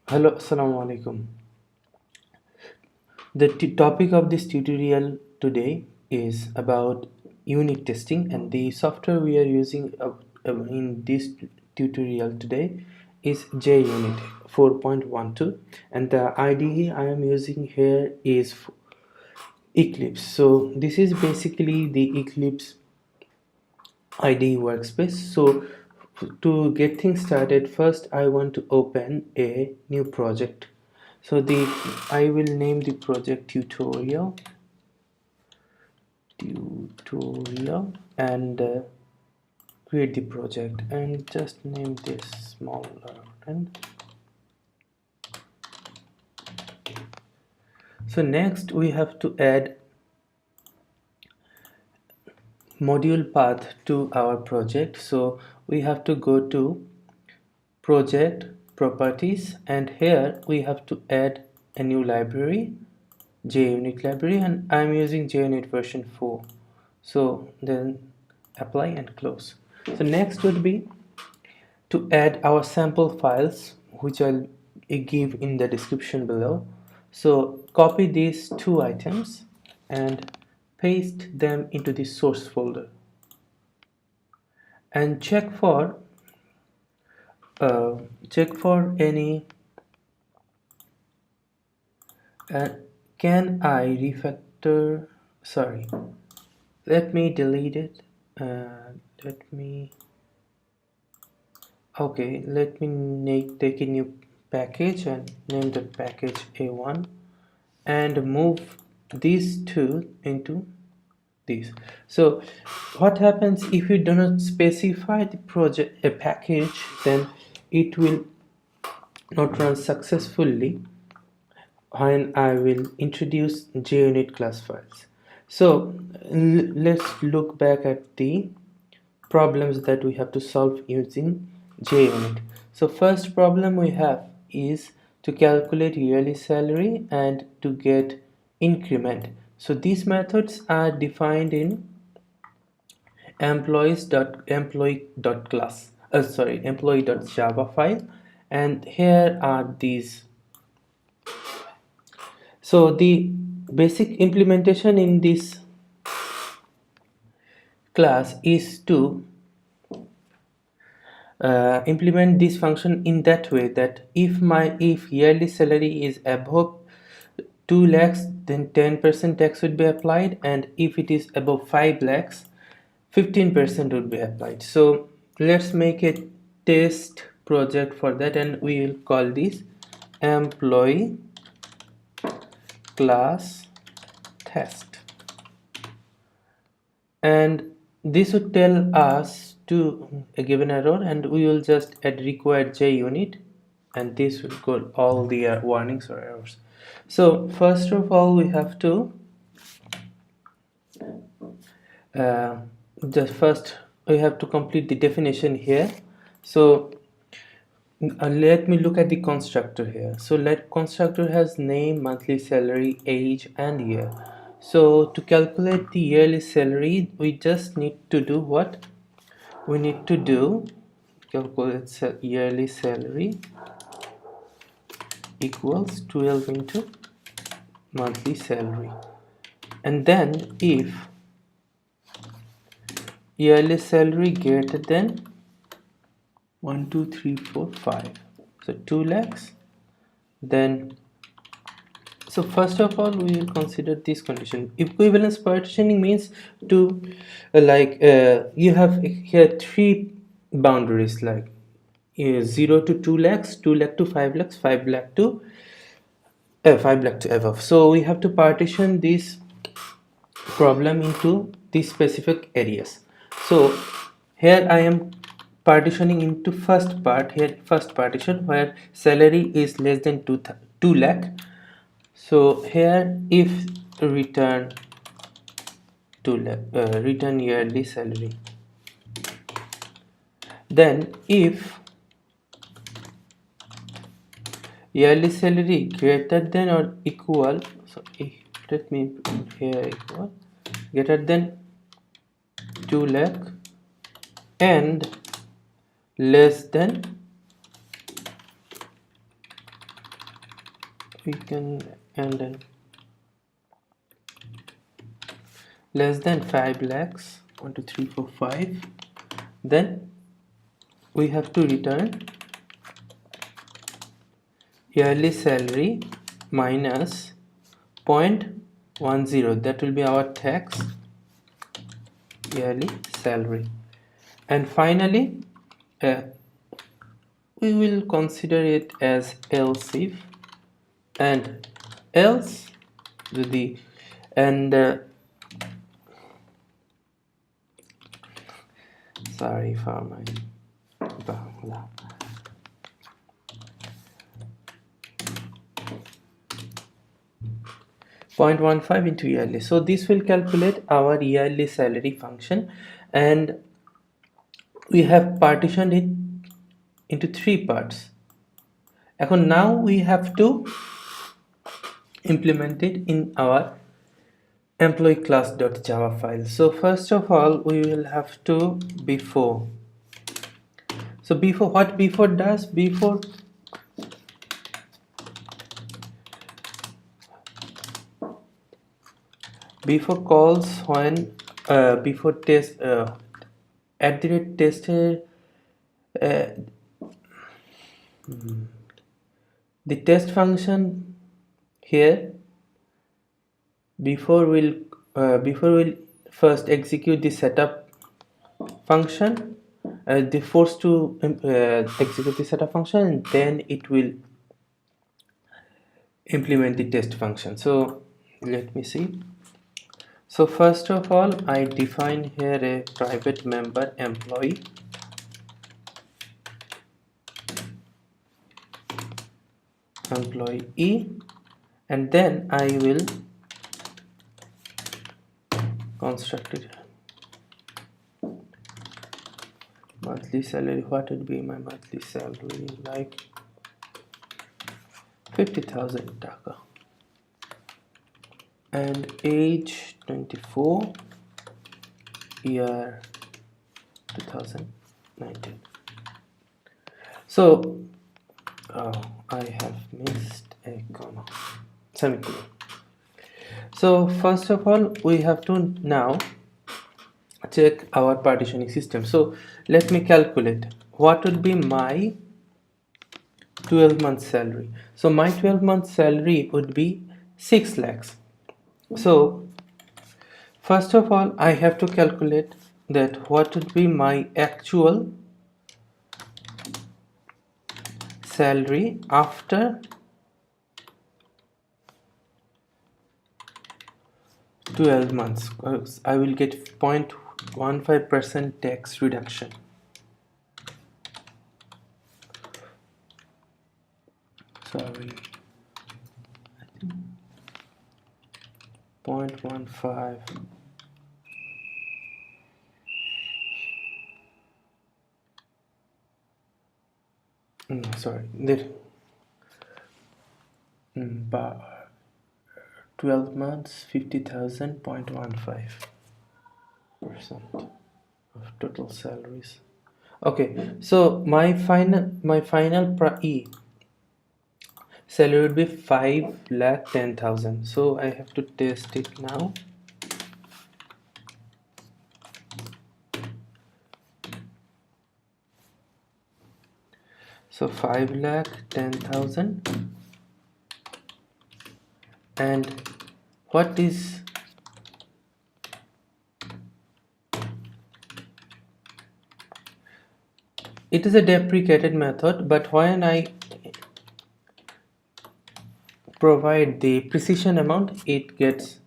Hello, assalamu alaikum. The topic of this tutorial today is about unit testing, and the software we are using in this tutorial today is JUnit 4.12, and the IDE I am using here is Eclipse. So this is basically the Eclipse IDE workspace. So to get things started, first I want to open a new project. So I will name the project tutorial and create the project and just name this smaller. And so next we have to add module path to our project. So we have to go to project properties, and here we have to add a new library, JUnit library, and I'm using JUnit version 4. So then apply and close. So next would be to add our sample files, which I'll give in the description below. So copy these two items and paste them into the source folder and uh, check for any can I refactor, sorry, let me delete it. Let me Okay, let me take a new package and name the package A1 and move these two into this. So what happens if you do not specify the project a package, then it will not run successfully when I will introduce JUnit class files. So let's look back at the problems that we have to solve using JUnit. So first problem we have is to calculate yearly salary and to get increment. So these methods are defined in employee.java file, and here are these. So the basic implementation in this class is to implement this function in that way that if yearly salary is above 2 lakhs, then 10% tax would be applied, and if it is above 5 lakhs, 15% would be applied. So let's make a test project for that, and we will call this employee class test, and this would tell us to a given error, and we will just add required JUnit, and this will go all the warnings or errors. So first of all we have to uh, complete the definition here. So let me look at the constructor here. So let constructor has name, monthly salary, age, and year. So to calculate the yearly salary, we just need to do what? We need to do calculate yearly salary equals 12 into monthly salary, and then if yearly salary greater than 1 2 3 4 5, so 2 lakhs, then so first of all we will consider this condition. Equivalence partitioning means to you have here three boundaries, like 0 to 2 lakhs, 2 lakh to 5 lakhs, 5 lakh to 5 lakh to above. So we have to partition this problem into these specific areas. So here I am partitioning into first partition where salary is less than 2 lakh. So here if return return yearly salary, then if yearly salary greater than or equal, so let me put here equal, greater than 2 lakh and less than we can, and then less than 5 lakhs, 1 2 3 4 5, then we have to return yearly salary minus 0.10, that will be our tax yearly salary. And finally we will consider it as else if, and else the, and sorry for my Bangla. Point 0.15 into yearly. So this will calculate our yearly salary function, and we have partitioned it into 3 parts. Now we have to implement it in our employee class.java file. So first of all, we will have to before. So before, what before does? Before calls when before test at the rate tester, the test function here before will first execute the setup function, the force to execute the setup function, and then it will implement the test function. So let me see. So first of all, I define here a private member employee, employee, and then I will construct it. Monthly salary, what would be my monthly salary? Like 50,000 taka, and age 24, year 2019. So I have missed a comma, semicolon. So first of all, we have to now check our partitioning system. So let me calculate what would be my 12-month salary. So my 12-month salary would be 6 lakhs. So first of all, I have to calculate that what would be my actual salary after 12 months. I will get 0.15% tax reduction. Sorry, 0.15. Sorry, there. 12 months, 50,000, 0.15% of total salaries. Okay, so my final salary would be 5,10,000. So I have to test it now. So 5,10,000, and what is it is a deprecated method, but when I provide the precision amount, it gets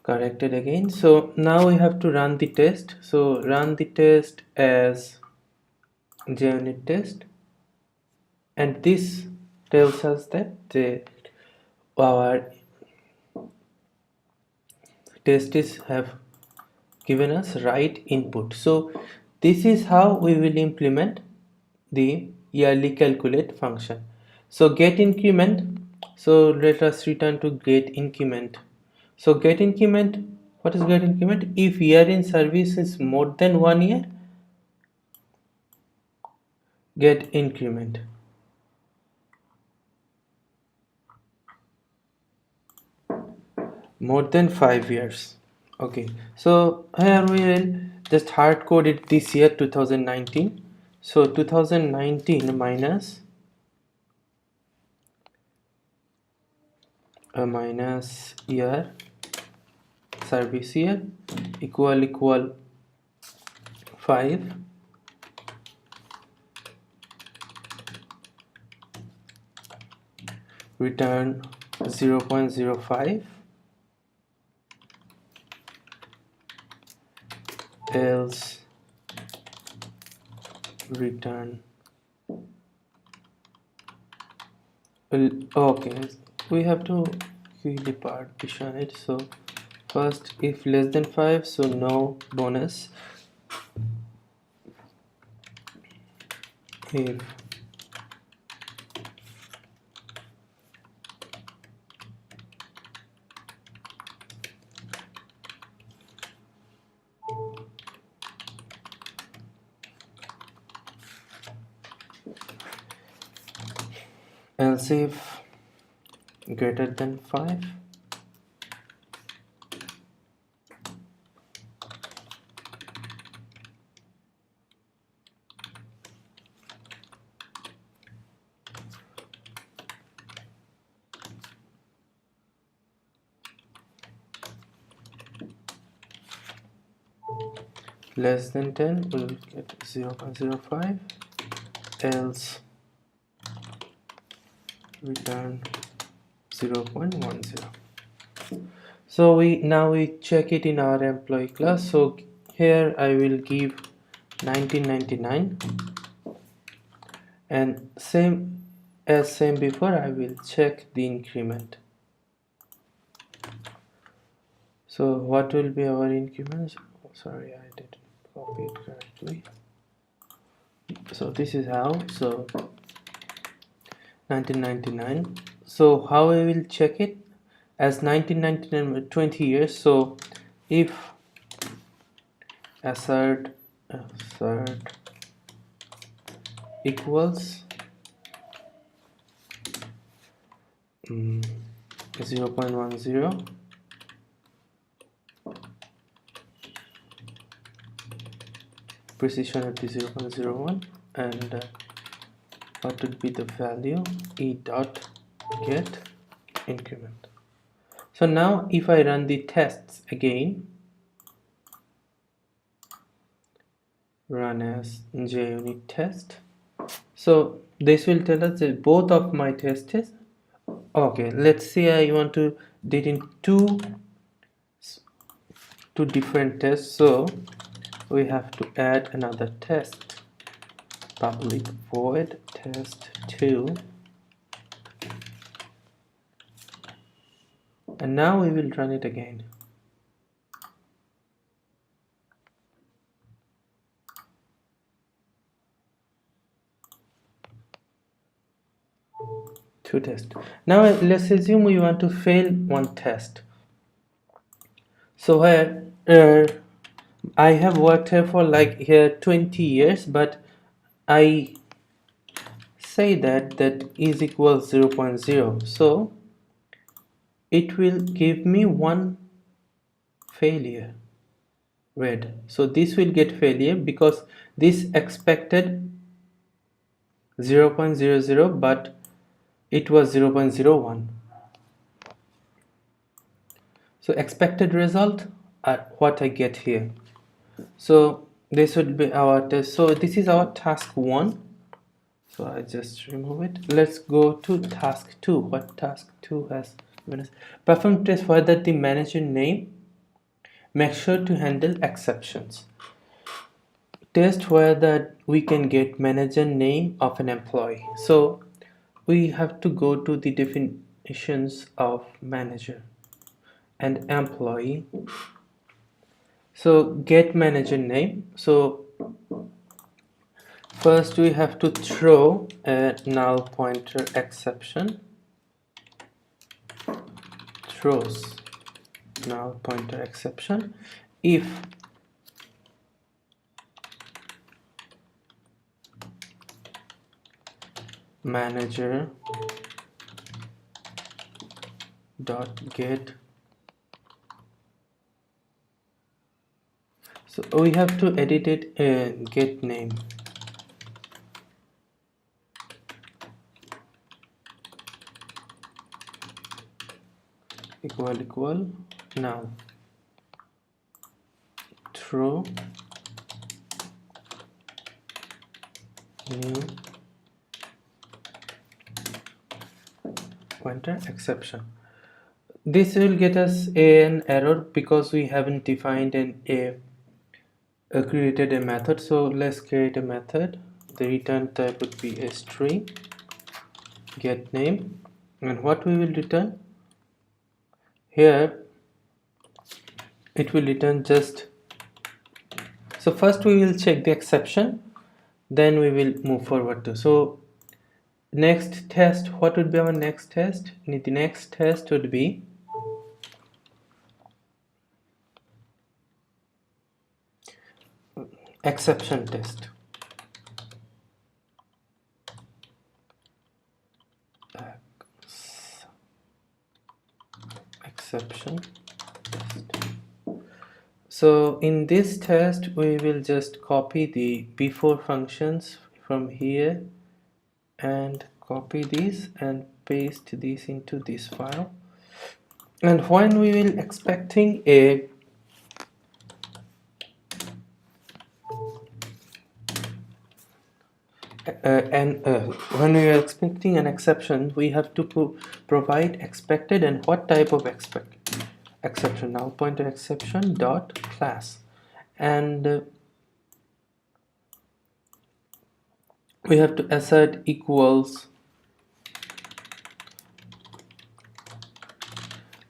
corrected again. So now we have to run the test. So run the test as JUnit test, and this tells us that our tests have given us right input. So this is how we will implement the yearly calculate function. So get increment, so let us return to get increment. So get increment, what is get increment? If year in service is more than 1 year, get increment. more than 5 years. Okay, so here we will just hard code it this year 2019. So 2019 minus minus year, service year, equal 5, return 0.05, else return. Okay, we have to quickly partition it. So first, if less than 5, so no bonus. If else if greater than 5, less than 10, we will get 0.05, else return 0.10. So we check it in our employee class. So here I will give 1999, and same before, I will check the increment. So what will be our increments? Oh, sorry, I didn't copy it correctly. So this is how. So 1999. So how I will check it? As 1999 20 years. So if assert equals 0.10, precision at the 0.01, and what would be the value? E dot get increment. So now if I run the tests again, run as JUnit test, so this will tell us that both of my tests is okay. Let's say I want to do it in two different tests, so we have to add another test, public void test2, and now we will run it again. Two tests. Now let's assume we want to fail one test. So here I have worked here for like here 20 years, but I say that is equals 0.0, so it will give me one failure, red. So this will get failure because this expected 0.00, but it was 0.01. So expected result are what I get here. So this would be our test. So this is our task 1. So I just remove it. Let's go to task 2. What task 2 has given us? Perform test whether the manager name. Make sure to handle exceptions. Test whether we can get manager name of an employee. So we have to go to the definitions of manager and employee. So get manager name. So first we have to throw a null pointer exception. Throws null pointer exception if manager dot get So we have to edit it, get name. Equal now throw new pointer exception. This will get us an error because we haven't defined created a method. So let's create a method. The return type would be a string get name, and what we will return here, it will return just. So first we will check the exception, then we will move forward to. So next test, what would be our next test? The next test would be exception test. Exception test. So in this test we will just copy the before functions from here and copy these and paste these into this file. And when we will expecting a when we are expecting an exception, we have to provide expected and what type of exception. Now pointer exception dot class, and we have to assert equals,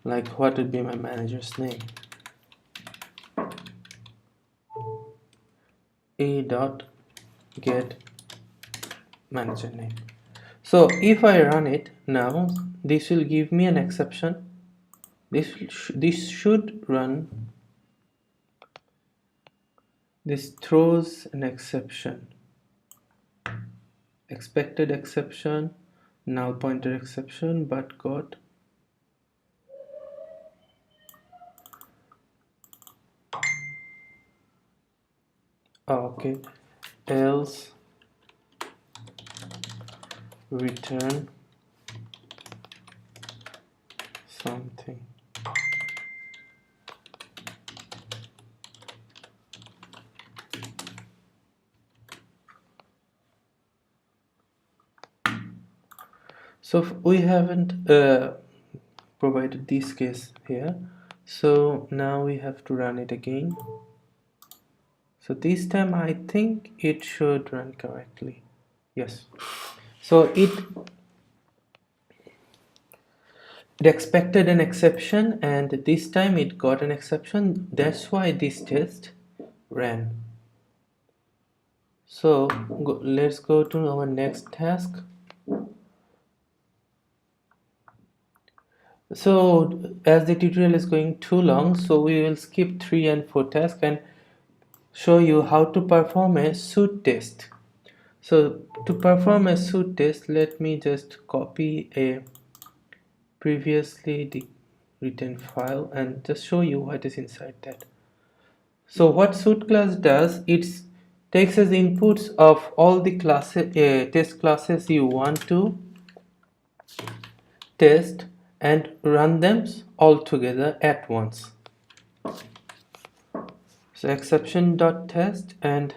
like what would be my manager's name, a dot get manager name. So if I run it now, this will give me an exception. This should run. This throws an exception, expected exception, null pointer exception, but got okay, else return something. So we haven't provided this case here, so now we have to run it again. So this time I think it should run correctly. Yes. So it expected an exception and this time it got an exception. That's why this test ran. So let's go to our next task. So as the tutorial is going too long, so we will skip 3 and 4 tasks and show you how to perform a suit test. So to perform a suit test, let me just copy a previously written file and just show you what is inside that. So what suit class does, it takes as inputs of all the classes, test classes you want to test and run them all together at once. So exception.test and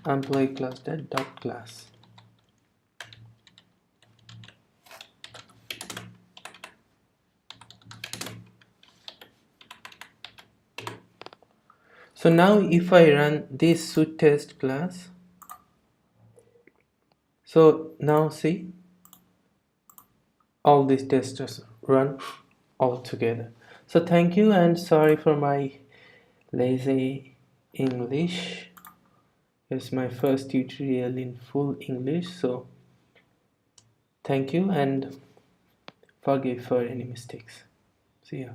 employee class dot class. So now if I run this suit test class, so now see all these tests run all together. So thank you and sorry for my lazy English. It's my first tutorial in full English, so thank you and forgive for any mistakes. See ya.